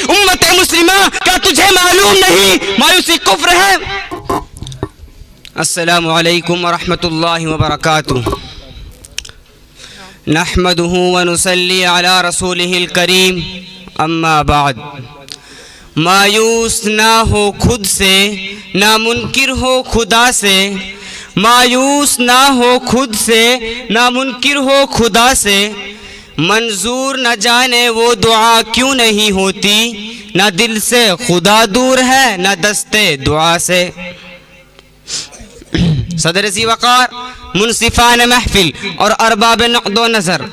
उम्मत मुस्लिमा, क्या तुझे मालूम नहीं मायूसी कुफ्र है? अस्सलामु अलैकुम व रहमतुल्लाहि व बरकातुहू। नहमदुहु व नुसल्ली अला रसूलिहिल करीम, अम्मा बाद। मायूस ना हो खुद से, ना मुनकिर हो खुदा से। मायूस ना हो खुद से, ना मुनकिर हो खुदा से। मंजूर न जाने वो दुआ क्यों नहीं होती, ना दिल से खुदा दूर है, ना दस्ते दुआ से। सदर ज़ी वक़ार, मुनसिफ़ान महफिल और अरबाब नक़्दो नज़र,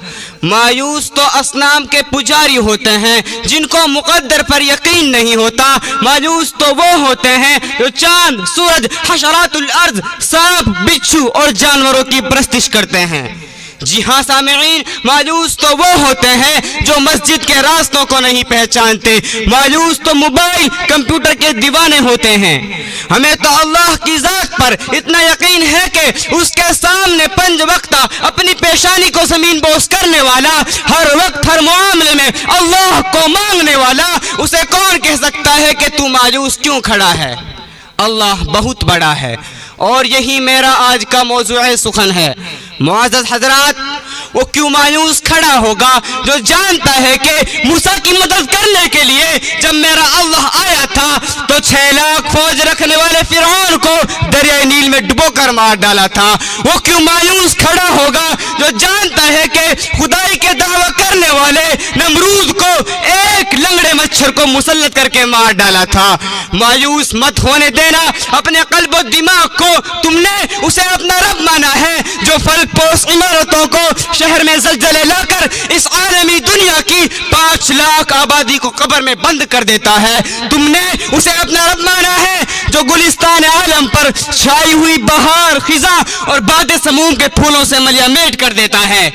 मायूस तो असनाम के पुजारी होते हैं जिनको मुक़द्दर पर यकीन नहीं होता। मायूस तो वो होते हैं जो चांद, सूरज, हशरातुल अर्ज़, सांप, बिच्छू और जानवरों की परस्तिश करते हैं। जी हाँ सामिईन, मायूस तो वो होते हैं जो मस्जिद के रास्तों को नहीं पहचानते। मायूस तो मोबाइल, कंप्यूटर के दीवाने होते हैं। हमें तो अल्लाह की ज़ात पर इतना यकीन है कि उसके सामने पंज वक्ता अपनी पेशानी को ज़मीन बोस करने वाला, हर वक्त हर मामले में अल्लाह को मांगने वाला, उसे कौन कह सकता है कि तू मायूस क्यों खड़ा है? अल्लाह बहुत बड़ा है। और यही मेरा आज का मौज़ूए सुखन है। मुअज़्ज़ज़ हज़रात, वो क्यों मायूस खड़ा होगा जो जानता है कि मूसा की मदद करने के लिए जब मेरा अल्लाह आया था तो 6 लाख फौज रखने वाले फिरौन को दरिया नील में डुबोकर मार डाला था। वो क्यों मायूस खड़ा होगा जो जानता है कि खुदाई के दावा करने वाले नमरूद को एक लंगड़े मच्छर को मुसल्लत करके मार डाला था। मायूस मत होने देना अपने क़ल्ब और दिमाग को। तुमने उसे अपना रब माना है जो फल पोस इमारतों को शहर में ज़लज़ले लाकर इस आलमी दुनिया की 5 लाख आबादी को कब्र में बंद कर देता है। तुमने उसे अपना रब माना है जो गुलिस्तान आलम पर छाई हुई बहार, खिज़ा और बादे समूम के फूलों से मलियामेट कर देता है।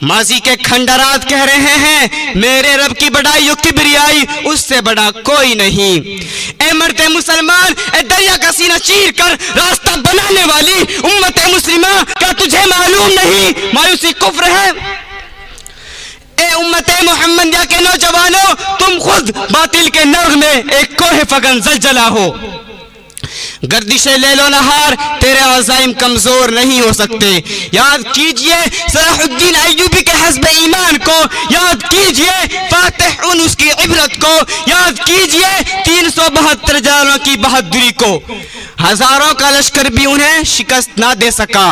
माजी के खंडरात कह रहे हैं मेरे रब की बड़ाई और किबरियाई उससे बड़ा कोई नहीं। ए मर्दे मुसलमान, ए दरिया का सीना चीर कर रास्ता बनाने वाली उम्मत मुस्लिमा, क्या तुझे मालूम नहीं मायूसी कुफ्र है? ए उम्मत मोहम्मदिया के नौजवानों, तुम खुद बातिल के नर्ग में एक कोहे फगन ज़लज़ला हो। गर्दिशे लेलो नहार तेरे अज़ाइम कमजोर नहीं हो सकते। याद कीजिए सलाहुद्दीन अय्यूबी के हस्ब ईमान को, याद कीजिए फातिह उन उसकी इबरत को, याद कीजिए 372 जानों की बहादुरी को। हजारों का लश्कर भी उन्हें शिकस्त ना दे सका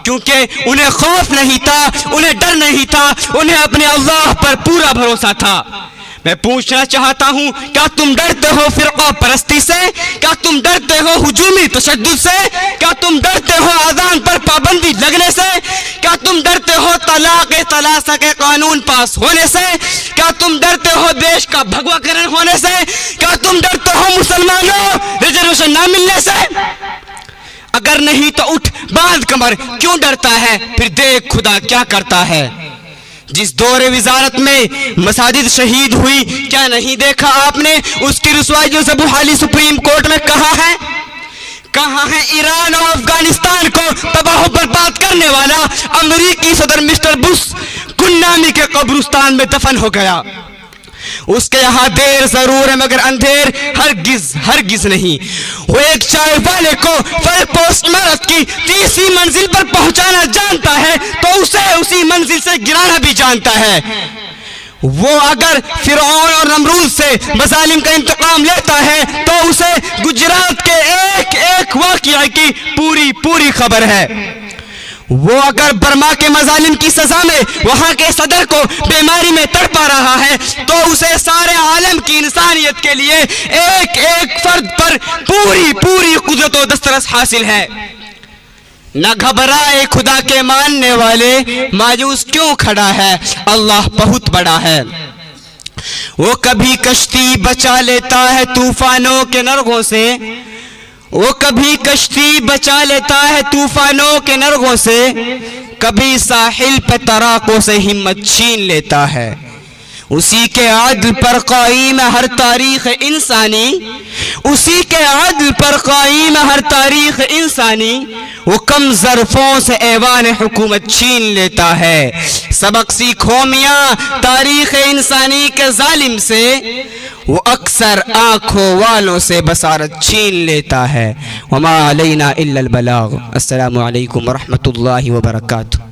क्योंकि उन्हें खौफ नहीं था, उन्हें डर नहीं था, उन्हें अपने अल्लाह पर पूरा भरोसा था। मैं पूछना चाहता हूँ, क्या तुम डरते हो फिरका परस्ती से? क्या तुम डरते हो हुजूमी तशद्दुद से? क्या तुम डरते हो अज़ान पर पाबंदी लगने से? क्या तुम डरते हो तलाक़ के कानून पास होने से? क्या तुम डरते हो देश का भगवाकरण होने से? क्या तुम डरते हो मुसलमानों रिजर्वेशन ना मिलने से? अगर नहीं तो उठ बांध कमर, क्यों डरता है? फिर देख खुदा क्या करता है। जिस दौरे विजारत में मसाजिद शहीद हुई, क्या नहीं देखा आपने उसकी रुसवाइयों से बुहाली सुप्रीम कोर्ट में कहा है? कहाँ है ईरान और अफगानिस्तान को तबाह बर्बाद करने वाला अमेरिकी सदर मिस्टर बुश गुमनामी के कब्रिस्तान में दफन हो गया। उसके यहाँ देर जरूर है मगर अंधेर हरगिज नहीं। वो एक चाय वाले को फल पोस्ट इमारत की 30वीं मंजिल पर पहुंचाना जानता है तो उसे उसी मंजिल से गिराना भी जानता है। वो अगर फिरौन और नमरूद से मज़ालिम का इंतकाम लेता है तो उसे गुजरात के एक वाक़या की पूरी खबर है। वो अगर बर्मा के मज़ालिम की सजा में वहां के सदर को बीमारी में तड़पा रहा है तो उसे सारे आलम की इंसानियत के लिए एक फर्द पर पूरी कुदरत और दस्तरस हासिल है। न घबराए खुदा के मानने वाले, मायूस क्यों खड़ा है? अल्लाह बहुत बड़ा है। वो कभी कश्ती बचा लेता है तूफानों के नरगों से, वो कभी कश्ती बचा लेता है तूफानों के नरगों से, कभी साहिल पे तराकों से हिम्मत छीन लेता है। उसी के अदल पर कायम हर तारीख इंसानी, उसी के अदल पर कायम हर तारीख इंसानी। वो कम ज़रफ़ों से ऐवान हुकूमत छीन लेता है। सबक सीखो मियाँ तारीख इंसानी के जालिम से, वो अक्सर आँखों वालों से बसारत छीन लेता है। वमा अलैना इल्लल बलाग। अस्सलामु अलैकुम व रहमतुल्लाहि व बरकातुहू।